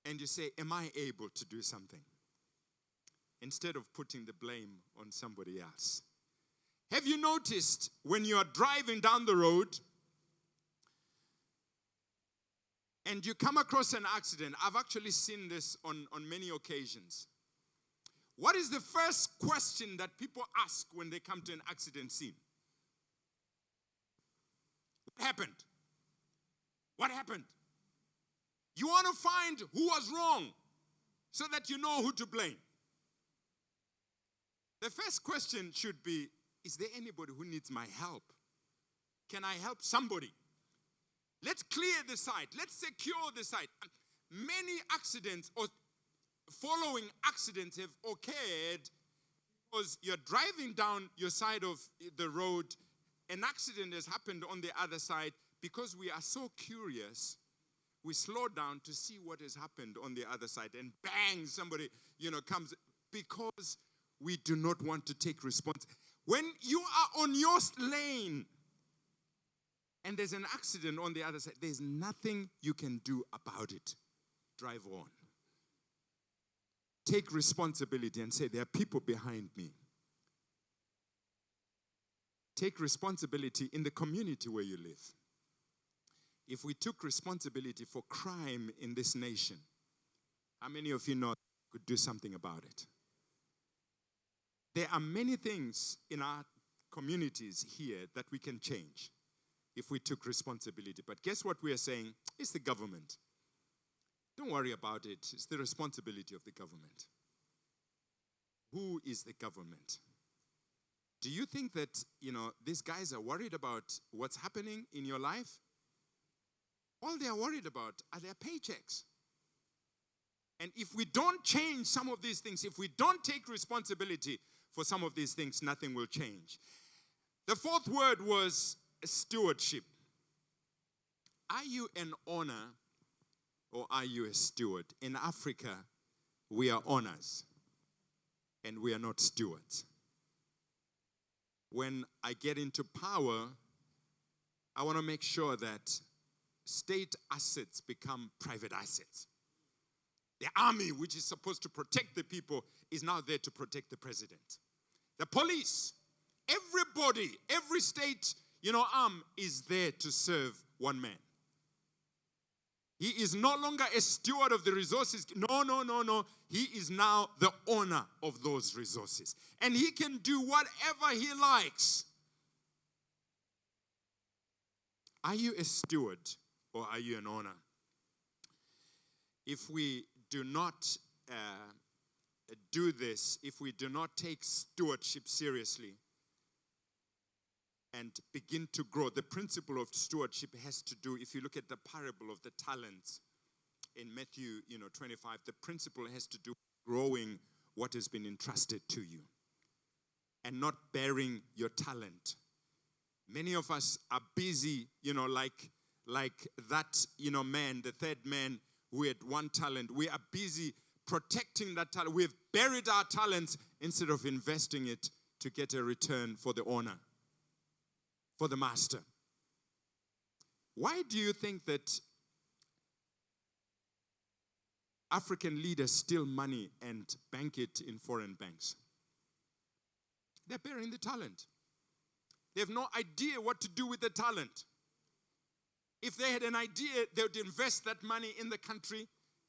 and you say, am I able to do something? Instead of putting the blame on somebody else. Have you noticed when you are driving down the road and you come across an accident? I've actually seen this on many occasions. What is the first question that people ask when they come to an accident scene? What happened? What happened? You want to find who was wrong so that you know who to blame. The first question should be, is there anybody who needs my help? Can I help somebody? Let's clear the site. Let's secure the site. Many accidents or following accidents have occurred because you're driving down your side of the road. An accident has happened on the other side. Because we are so curious, we slow down to see what has happened on the other side. And bang, somebody, comes. Because we do not want to take responsibility. When you are on your lane and there's an accident on the other side, there's nothing you can do about it. Drive on. Take responsibility and say, there are people behind me. Take responsibility in the community where you live. If we took responsibility for crime in this nation, how many of you know we could do something about it? There are many things in our communities here that we can change if we took responsibility. But guess what we are saying? It's the government. Don't worry about it. It's the responsibility of the government. Who is the government? Do you think that, these guys are worried about what's happening in your life? All they are worried about are their paychecks. And if we don't change some of these things, if we don't take responsibility for some of these things, nothing will change. The fourth word was stewardship. Are you an owner or are you a steward? In Africa, we are owners and we are not stewards. When I get into power, I want to make sure that state assets become private assets. The army, which is supposed to protect the people, is now there to protect the president. The police, everybody, every state, arm is there to serve one man. He is no longer a steward of the resources. No. He is now the owner of those resources. And he can do whatever he likes. Are you a steward or are you an owner? If we do not do this, if we do not take stewardship seriously and begin to grow, the principle of stewardship has to do, if you look at the parable of the talents in Matthew 25, the principle has to do with growing what has been entrusted to you and not bearing your talent. Many of us are busy, like that, man, the third man who had one talent. We are busy protecting that talent. We've buried our talents instead of investing it to get a return for the owner, for the master. Why do you think that African leaders steal money and bank it in foreign banks? They're burying the talent. They have no idea what to do with the talent. If they had an idea, they would invest that money in the country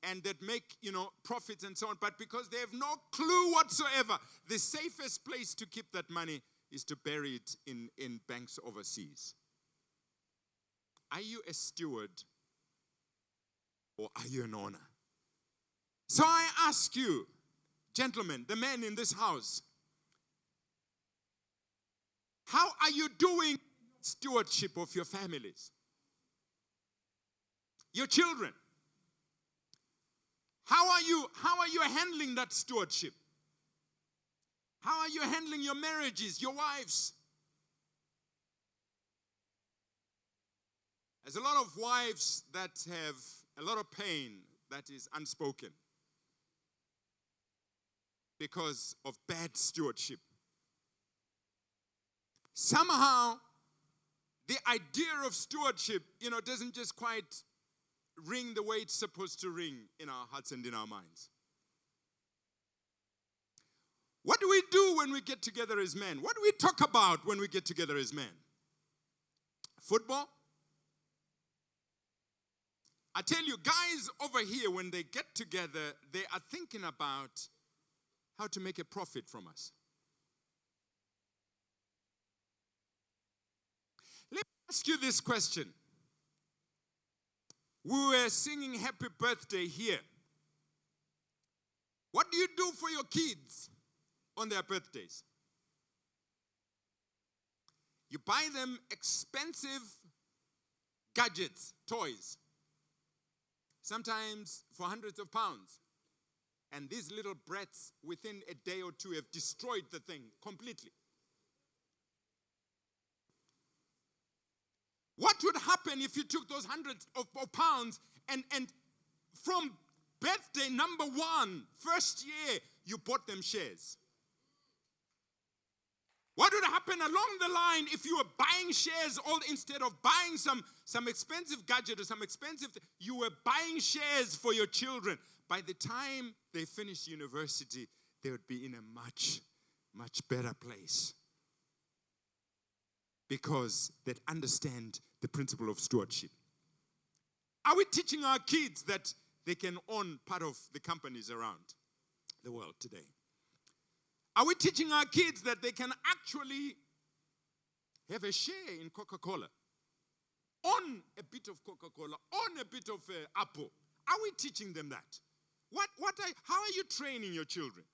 and they'd make, profits and so on. But because they have no clue whatsoever, the safest place to keep that money is to bury it in banks overseas. Are you a steward or are you an owner? So I ask you, gentlemen, the men in this house, how are you doing stewardship of your families? Your children? How are you handling that stewardship? How are you handling your marriages, your wives? There's a lot of wives that have a lot of pain that is unspoken because of bad stewardship. Somehow, the idea of stewardship, doesn't just quite ring the way it's supposed to ring in our hearts and in our minds. What do we do when we get together as men? What do we talk about when we get together as men? Football? I tell you, guys over here, when they get together, they are thinking about how to make a profit from us. Let me ask you this question. We were singing Happy Birthday here. What do you do for your kids on their birthdays? You buy them expensive gadgets, toys, sometimes for hundreds of pounds. And these little brats, within a day or two, have destroyed the thing completely. What would happen if you took those hundreds of pounds and from birthday number 1, first year, you bought them shares? What would happen along the line if you were buying shares instead of buying some expensive gadget or some expensive you were buying shares for your children? By the time they finish university, they would be in a much, much better place. Because they understand the principle of stewardship. Are we teaching our kids that they can own part of the companies around the world today? Are we teaching our kids that they can actually have a share in Coca-Cola? Own a bit of Coca-Cola, own a bit of Apple. Are we teaching them that? How are you training your children?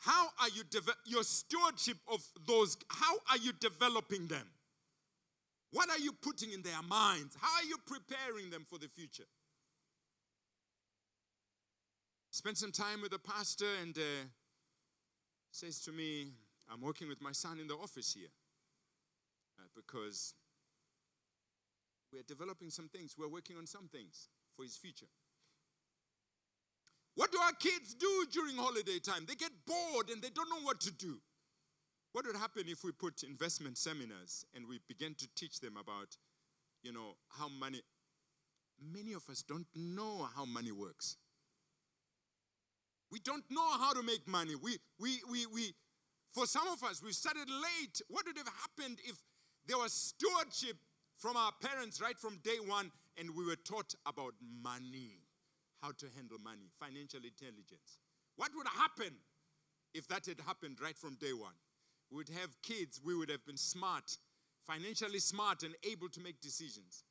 How are you your stewardship of those? How are you developing them? What are you putting in their minds? How are you preparing them for the future? Spent some time with a pastor and says to me, I'm working with my son in the office here because we're developing some things. We're working on some things for his future. What do our kids do during holiday time? They get bored and they don't know what to do. What would happen if we put investment seminars and we begin to teach them about, how money... Many of us don't know how money works. We don't know how to make money. For some of us, we started late. What would have happened if there was stewardship from our parents right from day one and we were taught about money? How to handle money, financial intelligence. What would happen if that had happened right from day one? We would have kids, we would have been smart, financially smart and able to make decisions.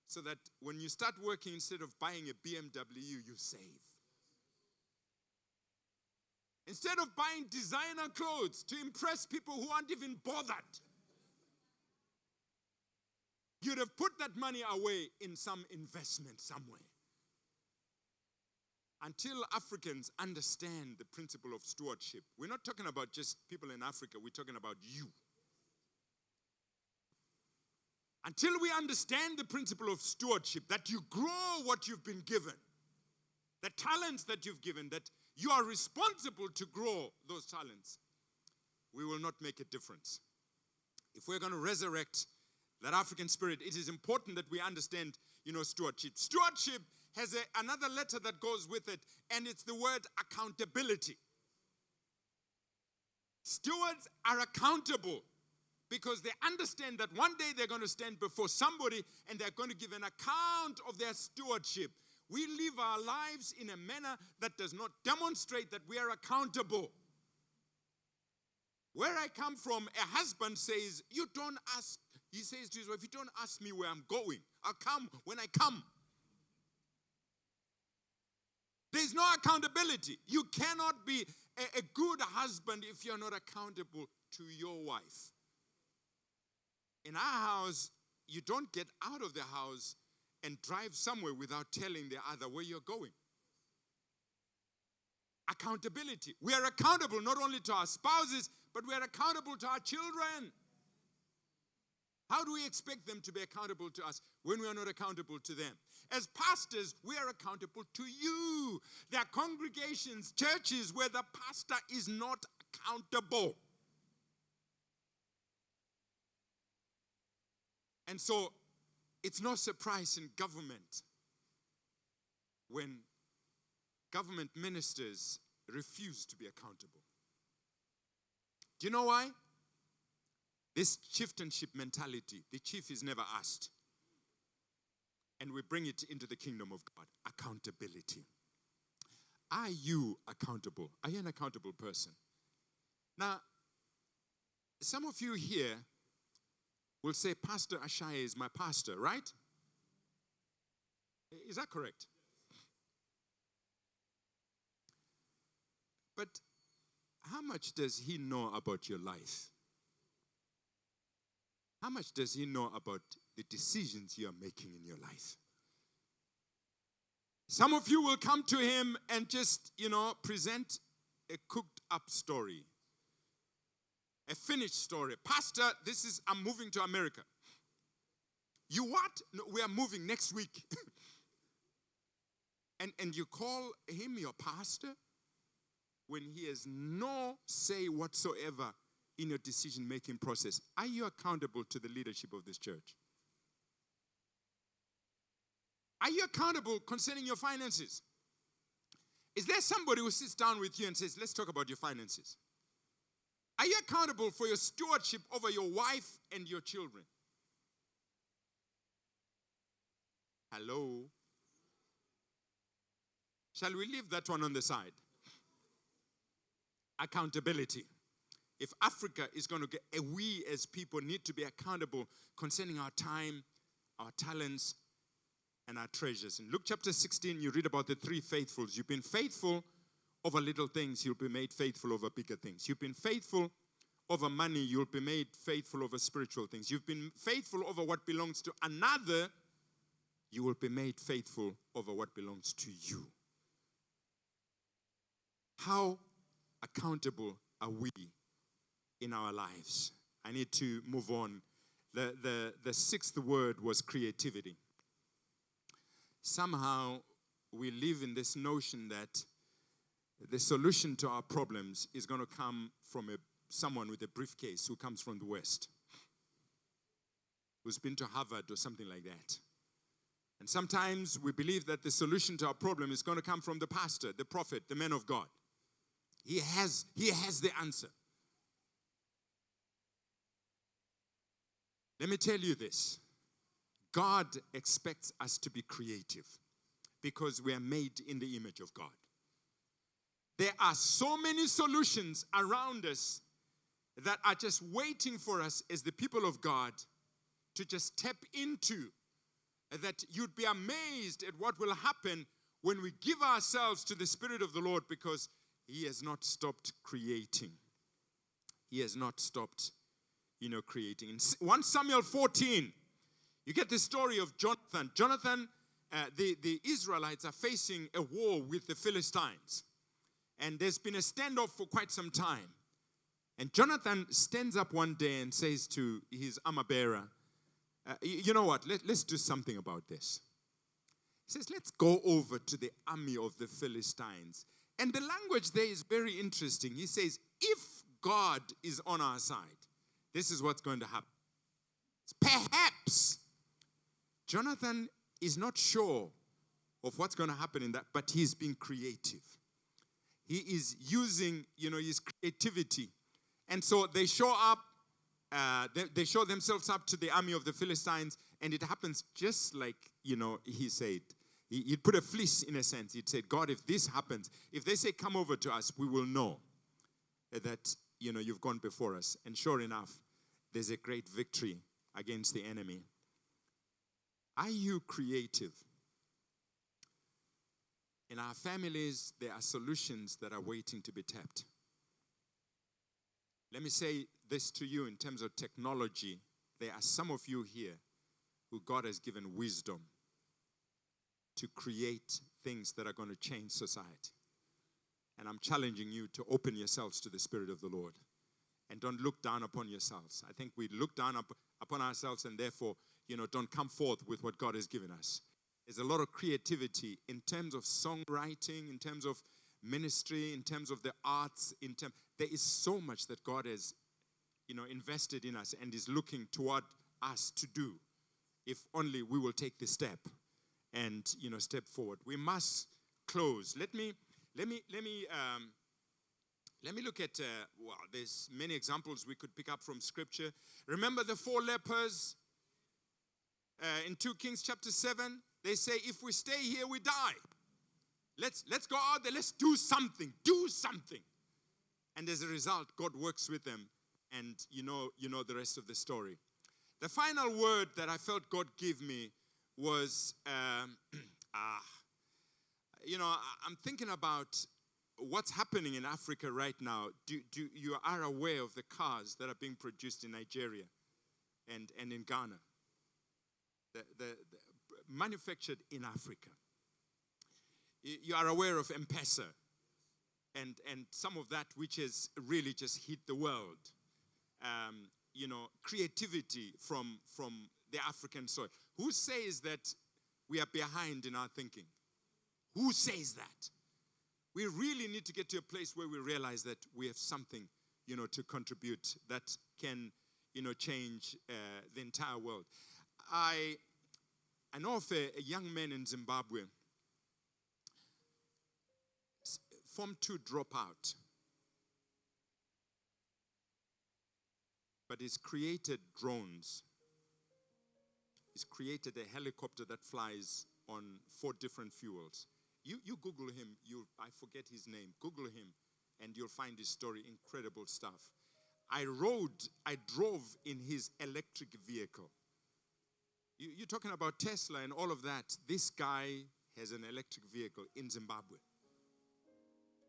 So that when you start working, instead of buying a BMW, you save. Instead of buying designer clothes to impress people who aren't even bothered, you'd have put that money away in some investment somewhere. Until Africans understand the principle of stewardship, we're not talking about just people in Africa, we're talking about you. Until we understand the principle of stewardship, that you grow what you've been given, the talents that you've given, that you are responsible to grow those talents, we will not make a difference. If we're going to resurrect that African spirit, it is important that we understand, stewardship. Stewardship has another letter that goes with it, and it's the word accountability. Stewards are accountable because they understand that one day they're going to stand before somebody and they're going to give an account of their stewardship. We live our lives in a manner that does not demonstrate that we are accountable. Where I come from, a husband says, you don't ask, he says to his wife, you don't ask me where I'm going. I'll come when I come. There's no accountability. You cannot be a good husband if you're not accountable to your wife. In our house, you don't get out of the house and drive somewhere without telling the other where you're going. Accountability. We are accountable not only to our spouses, but we are accountable to our children. How do we expect them to be accountable to us when we are not accountable to them? As pastors, we are accountable to you. There are congregations, churches where the pastor is not accountable. And so, it's no surprise in government when government ministers refuse to be accountable. Do you know why? This chieftainship mentality, the chief is never asked. And we bring it into the kingdom of God. Accountability. Are you accountable? Are you an accountable person? Now, some of you here will say, Pastor Ashaya is my pastor, right? Is that correct? But how much does he know about your life? How much does he know about the decisions you are making in your life? Some of you will come to him and just, present a cooked up story. A finished story. Pastor, I'm moving to America. You what? No, we are moving next week. and you call him your pastor when he has no say whatsoever in your decision-making process. Are you accountable to the leadership of this church? Are you accountable concerning your finances? Is there somebody who sits down with you and says, let's talk about your finances? Are you accountable for your stewardship over your wife and your children? Hello? Shall we leave that one on the side? Accountability. If Africa is going to get, we as people need to be accountable concerning our time, our talents, and our treasures. In Luke chapter 16, you read about the three faithfuls. You've been faithful over little things, you'll be made faithful over bigger things. You've been faithful over money, you'll be made faithful over spiritual things. You've been faithful over what belongs to another, you will be made faithful over what belongs to you. How accountable are we in our lives? I need to move on. The sixth word was creativity. Somehow we live in this notion that the solution to our problems is going to come from someone with a briefcase who comes from the West, who's been to Harvard or something like that. And sometimes we believe that the solution to our problem is going to come from the pastor, the prophet, the man of God. He has the answer. Let me tell you this. God expects us to be creative because we are made in the image of God. There are so many solutions around us that are just waiting for us as the people of God to just tap into, that you'd be amazed at what will happen when we give ourselves to the Spirit of the Lord, because He has not stopped creating. He has not stopped, creating. In 1 Samuel 14, you get the story of Jonathan. Jonathan, the Israelites are facing a war with the Philistines. And there's been a standoff for quite some time. And Jonathan stands up one day and says to his armor bearer, you know what, let's do something about this. He says, let's go over to the army of the Philistines. And the language there is very interesting. He says, if God is on our side, this is what's going to happen. Perhaps Jonathan is not sure of what's going to happen in that, but he's being creative. He is using, his creativity. And so they show up they show themselves up to the army of the Philistines, and it happens just like, he said. He'd put a fleece, in a sense. He'd said, God, if this happens, if they say, come over to us, we will know that, you've gone before us. And sure enough, there's a great victory against the enemy. Are you creative? In our families, there are solutions that are waiting to be tapped. Let me say this to you in terms of technology. There are some of you here who God has given wisdom to create things that are going to change society. And I'm challenging you to open yourselves to the Spirit of the Lord. And don't look down upon yourselves. I think we look down upon ourselves and therefore, don't come forth with what God has given us. There's a lot of creativity in terms of songwriting, in terms of ministry, in terms of the arts. There is so much that God has, invested in us and is looking toward us to do. If only we will take the step and, step forward. We must close. Let me look at, there's many examples we could pick up from Scripture. Remember the 4 lepers in 2 Kings chapter 7? They say, if we stay here, we die. Let's go out there. Let's do something. Do something. And as a result, God works with them. And you know the rest of the story. The final word that I felt God give me was, I'm thinking about what's happening in Africa right now. You are aware of the cars that are being produced in Nigeria and in Ghana? The manufactured in Africa. You are aware of M-Pesa and some of that which has really just hit the world. Creativity from the African soil. Who says that we are behind in our thinking? Who says that? We really need to get to a place where we realize that we have something, to contribute that can, change the entire world. I know of a young man in Zimbabwe, Form 2 dropout, but he's created drones. He's created a helicopter that flies on 4 different fuels. You Google him, I forget his name, Google him, and you'll find his story, incredible stuff. I drove in his electric vehicle. You're talking about Tesla and all of that. This guy has an electric vehicle in Zimbabwe.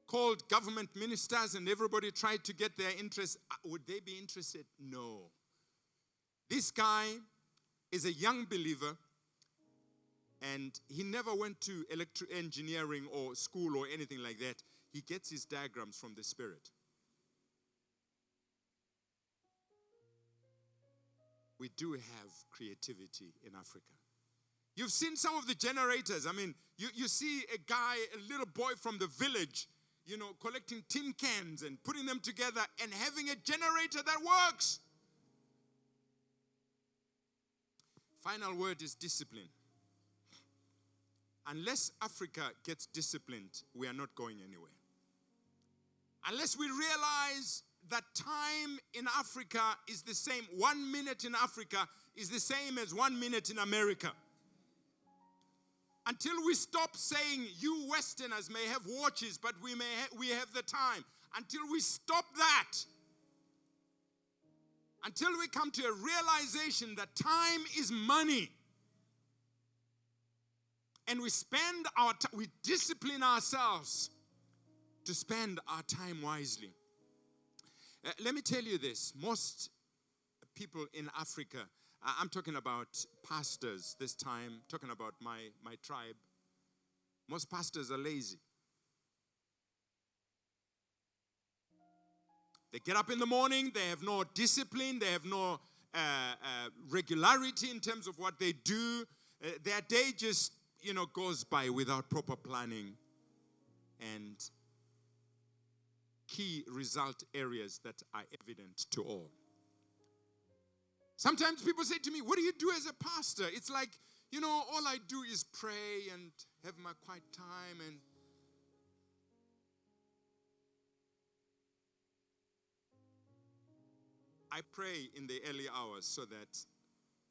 Called government ministers and everybody tried to get their interest. Would they be interested? No. This guy is a young believer and he never went to electrical engineering or school or anything like that. He gets his diagrams from the Spirit. We do have creativity in Africa. You've seen some of the generators. I mean, you see a guy, a little boy from the village, collecting tin cans and putting them together and having a generator that works. Final word is discipline. Unless Africa gets disciplined, we are not going anywhere. Unless we realize that time in Africa is the same. 1 minute in Africa is the same as 1 minute in America. Until we stop saying, you Westerners may have watches, but we have the time. Until we stop that. Until we come to a realization that time is money. And we spend we discipline ourselves to spend our time wisely. Let me tell you this. Most people in Africa, I'm talking about pastors this time, talking about my tribe. Most pastors are lazy. They get up in the morning, they have no discipline, they have no regularity in terms of what they do. Their day just, goes by without proper planning and key result areas that are evident to all. Sometimes people say to me, what do you do as a pastor? It's like, all I do is pray and have my quiet time. And I pray in the early hours so that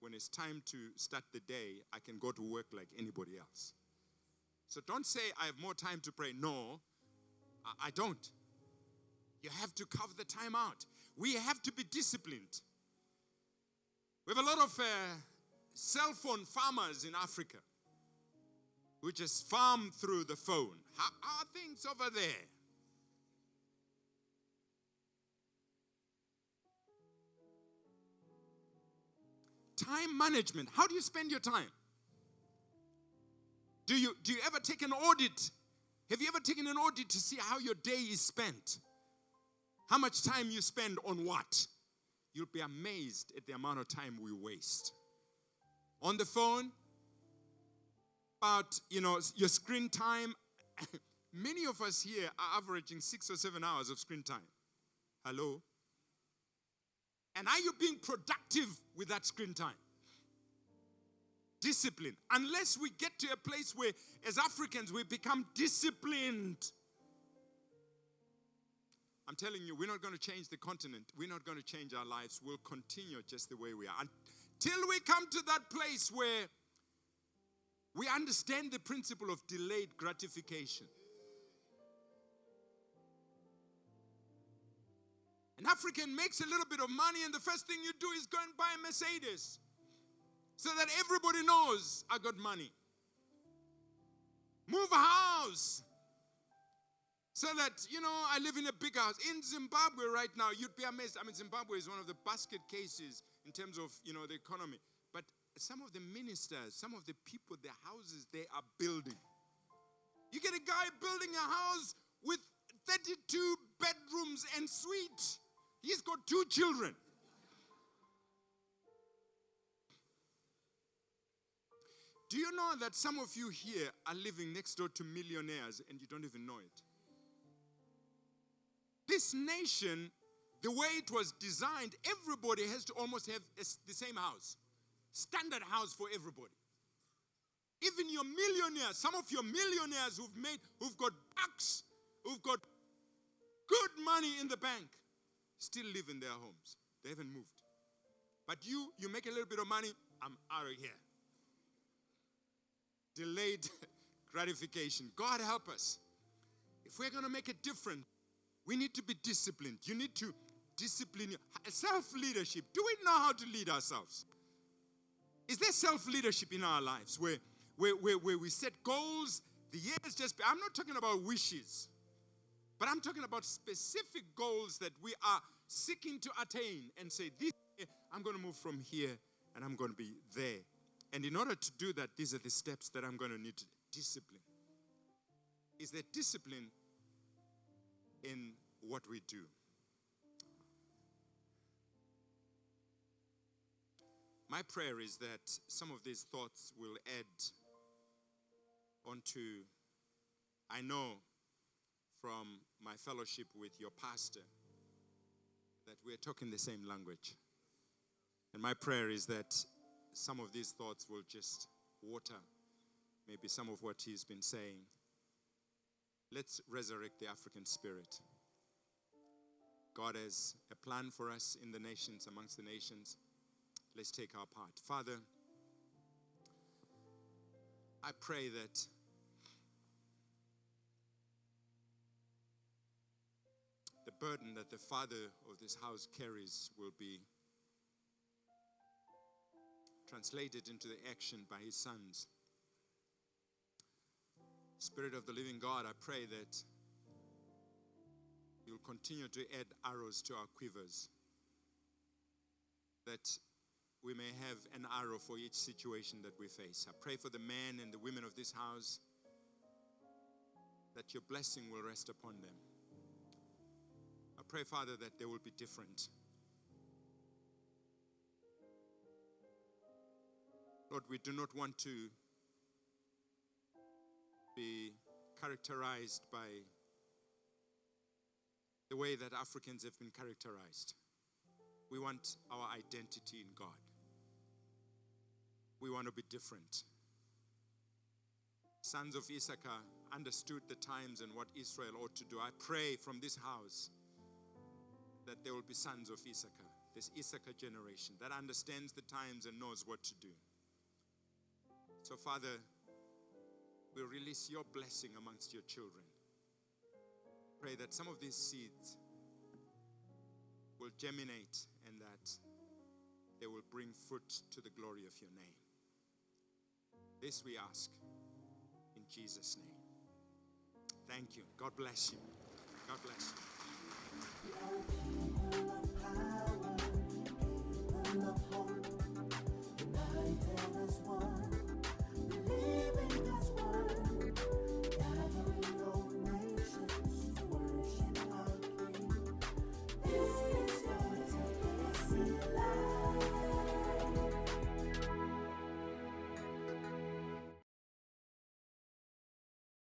when it's time to start the day, I can go to work like anybody else. So don't say I have more time to pray. No, I don't. You have to carve the time out. We have to be disciplined. We have a lot of cell phone farmers in Africa who just farm through the phone. How are things over there? Time management. How do you spend your time? Do you ever take an audit? Have you ever taken an audit to see how your day is spent? How much time you spend on what? You'll be amazed at the amount of time we waste. On the phone, about, your screen time. Many of us here are averaging 6 or 7 hours of screen time. Hello? And are you being productive with that screen time? Discipline. Unless we get to a place where, as Africans, we become disciplined. I'm telling you, we're not going to change the continent. We're not going to change our lives. We'll continue just the way we are. Until we come to that place where we understand the principle of delayed gratification. An African makes a little bit of money, and the first thing you do is go and buy a Mercedes so that everybody knows I got money. Move a house so that, I live in a big house. In Zimbabwe right now, you'd be amazed. I mean, Zimbabwe is one of the basket cases in terms of, the economy. But some of the ministers, some of the people, their houses they are building. You get a guy building a house with 32 bedrooms and suite. He's got 2 children. Do you know that some of you here are living next door to millionaires and you don't even know it? This nation, the way it was designed, everybody has to almost have the same house. Standard house for everybody. Even your millionaires, some of your millionaires who've got bucks, who've got good money in the bank, still live in their homes. They haven't moved. But you make a little bit of money, I'm out of here. Delayed gratification. God help us. If we're going to make a difference, we need to be disciplined. You need to discipline self-leadership. Do we know how to lead ourselves? Is there self-leadership in our lives where we set goals, the years just... I'm not talking about wishes, but I'm talking about specific goals that we are seeking to attain and say, this year, I'm going to move from here and I'm going to be there. And in order to do that, these are the steps that I'm going to need to discipline. Is there discipline in what we do? My prayer is that some of these thoughts will add onto, I know from my fellowship with your pastor that we're talking the same language. And my prayer is that some of these thoughts will just water maybe some of what he's been saying. Let's resurrect the African spirit. God has a plan for us in the nations, amongst the nations. Let's take our part. Father, I pray that the burden that the father of this house carries will be translated into the action by his sons. Spirit of the living God, I pray that you'll continue to add arrows to our quivers, that we may have an arrow for each situation that we face. I pray for the men and the women of this house, that your blessing will rest upon them. I pray, Father, that they will be different. Lord, we do not want to be characterized by the way that Africans have been characterized. We want our identity in God. We want to be different. Sons of Issachar understood the times and what Israel ought to do. I pray from this house that there will be sons of Issachar this Issachar generation that understands the times and knows what to do. So, Father, we release your blessing amongst your children. Pray that some of these seeds will germinate and that they will bring fruit to the glory of your name. This we ask in Jesus' name. Thank you. God bless you. God bless you.